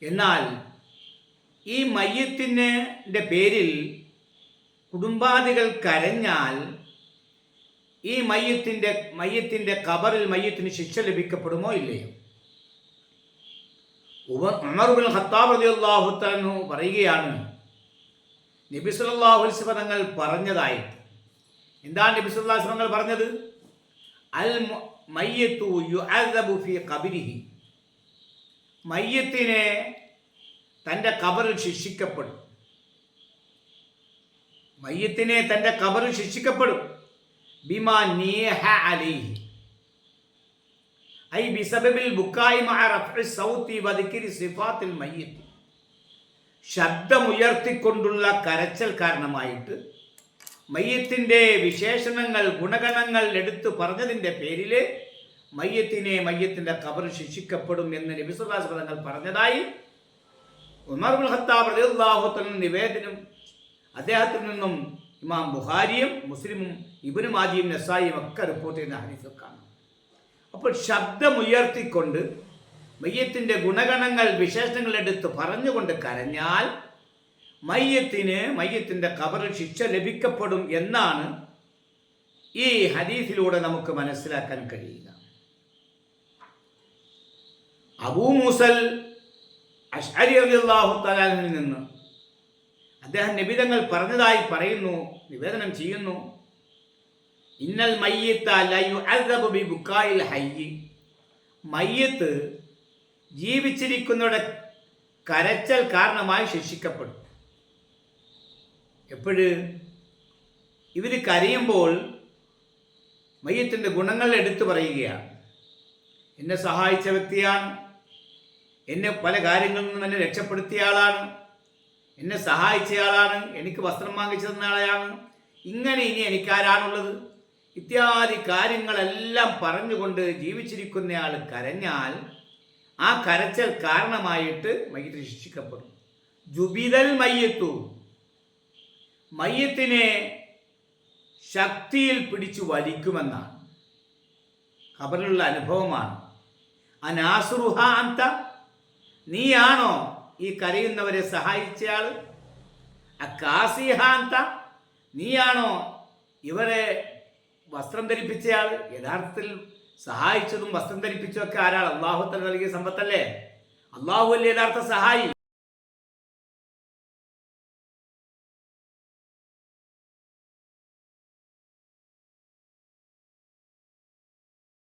എന്നാൽ ഈ മയ്യത്തിൻ്റെ പേരിൽ കുടുംബാദികൾ കരഞ്ഞാൽ ഈ മയ്യത്തിൻ്റെ ഖബറിൽ മയ്യത്തിന് ശിക്ഷ ലഭിക്കപ്പെടുമോ ഇല്ലയോ? ഉമർ ഇബ്നുൽ ഖത്താബ് റളിയല്ലാഹു തആല പറയുകയാണ്, നബി സല്ലല്ലാഹു അലൈഹി വസല്ലം തങ്ങൾ പറഞ്ഞതായിട്ട്. എന്താണ് നബി സല്ലല്ലാഹു അലൈഹി വസല്ലം തങ്ങൾ പറഞ്ഞത്? അൽ മയ്യത്തു യുഅദബു ഫീ ഖബരിഹി, മയ്യത്തിനെ തൻ്റെ ഖബറിൽ ശിക്ഷിക്കപ്പെടും. മയ്യത്തിനെ തൻ്റെ ഖബറിൽ ശിക്ഷിക്കപ്പെടും. ബിമാ നീഹ അലൈഹി ഐ ബിസബബിൽ ബുക്കായി മഅ റഫ്ഇ സൗതി വ ദിക്രി സിഫാത്തിൽ മയ്യിത്ത്, ശബ്ദമുയർത്തിക്കൊണ്ടുള്ള കരച്ചൽ കാരണമായിട്ട് മയ്യത്തിൻ്റെ വിശേഷണങ്ങൾ ഗുണഗണങ്ങൾ എടുത്തു പറഞ്ഞതിൻ്റെ പേരിൽ മയ്യത്തിൻ്റെ ഖബറിൽ ശിക്ഷിക്കപ്പെടും എന്ന് നബി സല്ലല്ലാഹു അലൈഹി വസല്ലം പറഞ്ഞതായി ഉമർ ഇബ്നുൽ ഖത്താബ് റളിയല്ലാഹു തആല നിവേദനം അദ്ദേഹത്തിൽ നിന്നും ഇമാം ബുഖാരിയും മുസ്ലിമും ഇബ്നു മാജയും നസായിയും ഒക്കെ റിപ്പോർട്ട് ചെയ്യുന്ന ഹദീസിൽ കാണാം. അപ്പോൾ ശബ്ദമുയർത്തിക്കൊണ്ട് മയ്യത്തിൻ്റെ ഗുണഗണങ്ങൾ വിശേഷണങ്ങൾ എടുത്ത് പറഞ്ഞുകൊണ്ട് കരഞ്ഞാൽ മയ്യത്തിൻ്റെ ഖബറിൽ ശിക്ഷ ലഭിക്കപ്പെടും എന്നാണ് ഈ ഹദീസിലൂടെ നമുക്ക് മനസ്സിലാക്കാൻ കഴിയുക. അബൂ മൂസൽ അശ്അരി റളിയല്ലാഹു തആലയിൽ നിന്ന് അദ്ദേഹം നബിതങ്ങൾ പറഞ്ഞതായി പറയുന്നു, നിവേദനം ചെയ്യുന്നു, ഇന്നൽ മയ്യിത്ത ല യുഅദബു ബി ബുക്കായിൽ ഹയ്യി, മയ്യത്ത് ജീവിച്ചിരിക്കുന്നവരുടെ കരച്ചൽ കാരണമായി ശിക്ഷിക്കപ്പെടും. ഇവർ കരയുമ്പോൾ മയ്യത്തിൻ്റെ ഗുണങ്ങൾ എടുത്തു പറയുകയാണ്. എന്നെ സഹായിച്ച വ്യക്തിയാണ്, എന്നെ പല കാര്യങ്ങളിൽ നിന്നും എന്നെ രക്ഷപ്പെടുത്തിയ ആളാണ്, എന്നെ സഹായിച്ചയാളാണ്, എനിക്ക് വസ്ത്രം വാങ്ങിച്ചു തന്നയാളാണ്, ഇങ്ങനെ ഇനി എനിക്കാരാണുള്ളത് ഇത്യാദി കാര്യങ്ങളെല്ലാം പറഞ്ഞുകൊണ്ട് ജീവിച്ചിരിക്കുന്നയാൾ കരഞ്ഞാൽ ആ കരച്ചൽ കാരണമായിട്ട് മയ്യത്ത് ശിക്ഷിക്കപ്പെടും. ജുബിദൽ മയ്യത്തു, മയ്യത്തിനെ ശക്തിയിൽ പിടിച്ചു വലിക്കുമെന്നാണ് ഖബറിലുള്ള അനുഭവമാണ്. അനാസുറുഹ അന്ത, നീയാണോ ഈ കരയുന്നവരെ സഹായിച്ചയാൾ? അക്കാസിഹ അന്ത, നീയാണോ ഇവരെ വസ്ത്രം ധരിപ്പിച്ചയാൾ? യഥാർത്ഥത്തിൽ സഹായിച്ചതും വസ്ത്രം ധരിപ്പിച്ചതൊക്കെ ആരാൾ? അല്ലാഹു തആല നൽകിയ സമ്പത്തല്ലേ? അല്ലാഹു അല്ലേ യഥാർത്ഥ സഹായി.